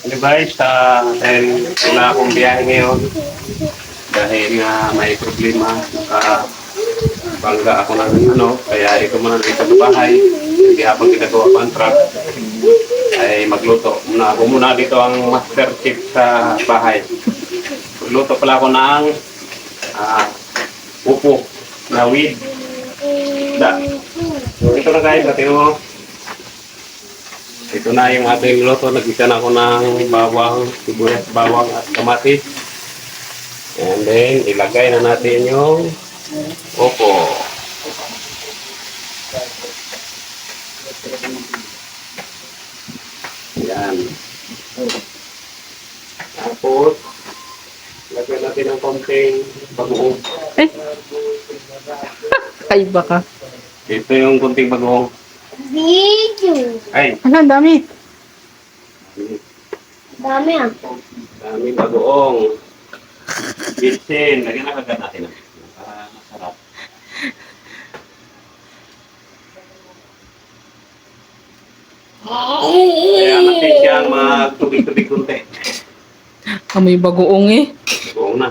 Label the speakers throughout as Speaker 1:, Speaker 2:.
Speaker 1: Guys, dahil wala akong biyahe ngayon, dahil nga may problema, bangga ako ng kaya ito muna dito sa bahay. Hindi habang ginagawa ko ang truck, ay magluto. Muna dito ang master chef sa bahay. Magluto pala ako ng upo na with da. So ito na guys, natin mo. Ito na yung ating luto. Nagisa na ako ng bawang, sibuyas, bawang at kamatis. And then, ilagay na natin yung upo. Yan. Tapos, lagyan natin ng konting bagoong.
Speaker 2: Ay, baka.
Speaker 1: Ito yung konting bagoong.
Speaker 3: Video.
Speaker 1: Ay,
Speaker 2: Ano, ang dami.
Speaker 3: Dami ah.
Speaker 1: dami bagoong. Bitsin. Lagyan na kagad natin para masarap. Kaya natin siyang magtubig-tubig kunti.
Speaker 2: Amoy bagoong eh.
Speaker 1: Bagoong na.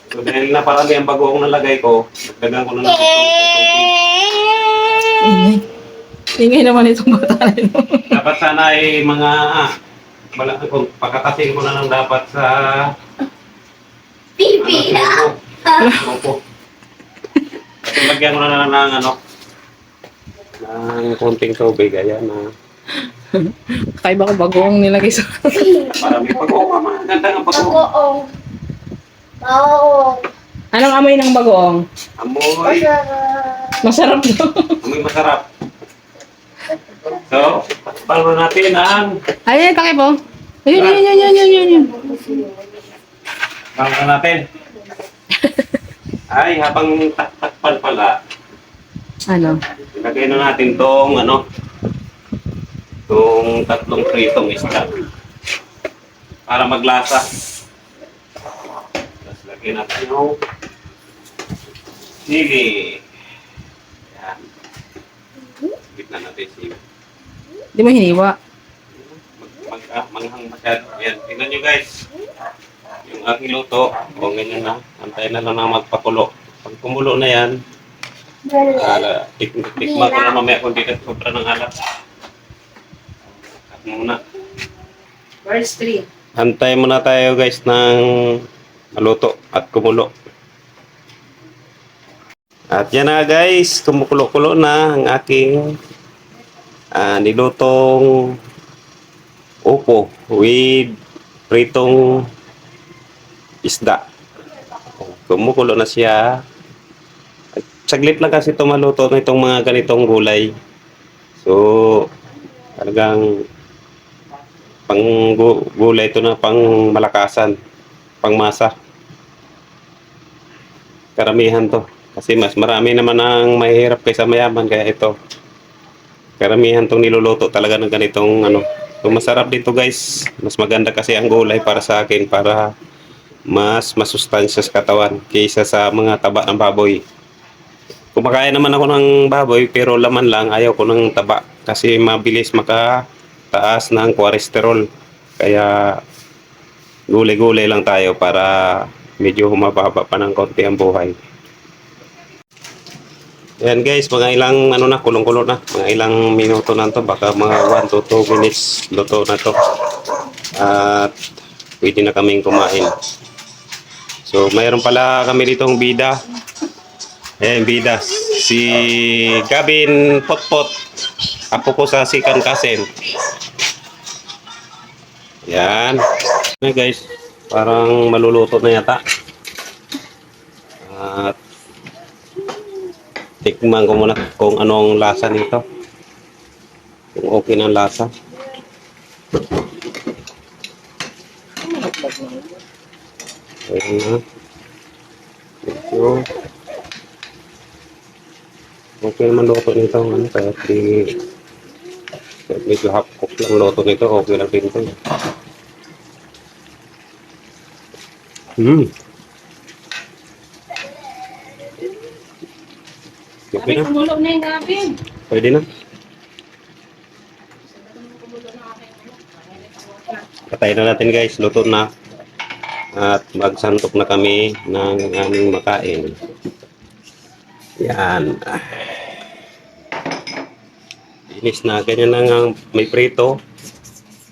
Speaker 1: So dahil na parami ang bagoong na lagay ko, nagdagan ko na ng tubig.
Speaker 2: Ingay. Ingay naman itong bata na ito.
Speaker 1: Dapat sana ay mga kung pagkatasin ko na lang dapat sa
Speaker 3: Pipi na.
Speaker 1: opo. So lagyan ko na lang ng ng konting tubig, ayan na.
Speaker 2: Kakaiba ko bagoong nilagay sa...
Speaker 1: Marami bagoong, mama. Ganda ng bagoong.
Speaker 3: Bagoong. Bagoong.
Speaker 2: Anong amoy ng bagoong?
Speaker 1: Amoy.
Speaker 2: Masarap daw.
Speaker 1: Amoy masarap. So, palo natin ang
Speaker 2: Ayun, pakibo. Ayun.
Speaker 1: palo natin. Ay, habang takpan pala,
Speaker 2: Ano?
Speaker 1: ilagay na natin tong tong tatlong pritong isda para maglasa. Tapos lagyan natin yung sili. Yan. Gitna natin sili.
Speaker 2: Di mo hiniwa.
Speaker 1: Manghang masyado. Yan. Tingnan nyo guys. Yung aking luto. O ganyan na. Antayin na lang na magpakulo. Pag kumulo na yan, tikman ko na mamaya kung di na sobra ng alat. Cut muna.
Speaker 2: Verse 3.
Speaker 1: Antay muna tayo guys ng maluto at kumulo. At yan na guys, kumukulo-kulo na ang aking nilutong upo with pritong isda. Kumukulo na siya. Saglit lang kasi ito maluto na itong mga ganitong gulay. So, talagang pang gulay ito na pang malakasan, pang masa. Karamihan to. Kasi mas marami naman ang mahirap kaysa mayaman, kaya ito. Karamihan tong niluluto talaga ng ganitong So masarap dito guys. Mas maganda kasi ang gulay para sa akin para mas masustansya sa katawan kaysa sa mga taba ng baboy. Kumakain naman ako ng baboy pero laman lang, ayaw ko ng taba kasi mabilis makataas ng cholesterol. Kaya gulay-gulay lang tayo para medyo humababa pa ng konti ang buhay. Yan guys, mga ilang na, kulong-kulo na. Mga ilang minuto na to, baka mga 1 to 2 minutes luto na to. At pwede na kaming kumain. So, mayroon pala kami ditong bida. Ayan, bida. Si Gavin Potpot. Apo ko sa Sikan Kasen. Yan. Ayan guys, parang maluluto na yata. At tikman ko muna kung anong lasa nito. Kung okay ng lasa. Ayan na. Medyo okay naman luto nito. Kaya medyo half cook lang luto nito. Okay lang din ito. Okay na.
Speaker 2: Kumulo na yung Gavin.
Speaker 1: Pwede na. Patayin na natin guys, luto na. At magsantok na kami ng aming makain. Yan. Inis na, ganyan na nga may prito.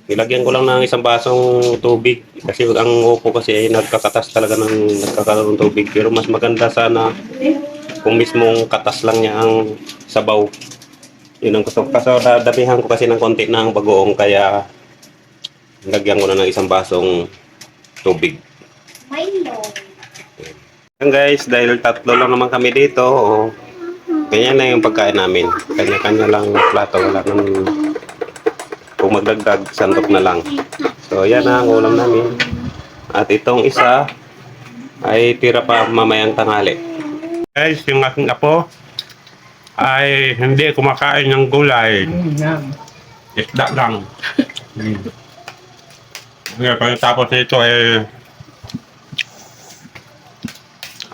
Speaker 1: Nilagyan ko lang ng isang basong tubig kasi ang upo kasi ay nagkakatas talaga ng nagkakaroon ng tubig. Pero mas maganda sana kung mismong katas lang niya ang sabaw. Yun ang gusto ko. Kaso dadabihan ko kasi ng konti ng bagoong kaya lagyan ko na ng isang basong tubig.
Speaker 3: Milo.
Speaker 1: Yan guys, dahil tatlo lang naman kami dito, ganyan na yung pagkain namin. Kanya-kanya lang plato, wala nang kung magdagdag, sandok na lang. So yan na ang ulam namin. At itong isa ay tira pa mamayang tanghali. Guys, yung aking apo ay hindi kumakain ng gulay. Isda lang. Tapos nito ay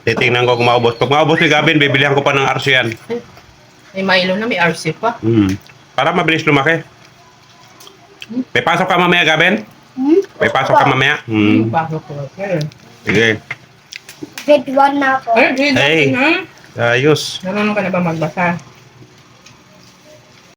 Speaker 1: titingnan ko kung maubos. Pag maubos ni Gavin, bibilihan ko pa ng RC yan.
Speaker 2: May Milo na, may RC pa.
Speaker 1: Para mabilis lumaki. May pasok ka mamaya, Gavin? May pasok ka mamaya?
Speaker 2: Pasok ko. Okay.
Speaker 1: Sige.
Speaker 3: Grade 1 na ako.
Speaker 2: Ay, grade
Speaker 1: Hey.
Speaker 2: na.
Speaker 1: Ayos.
Speaker 2: Marunong ka na ba magbasa?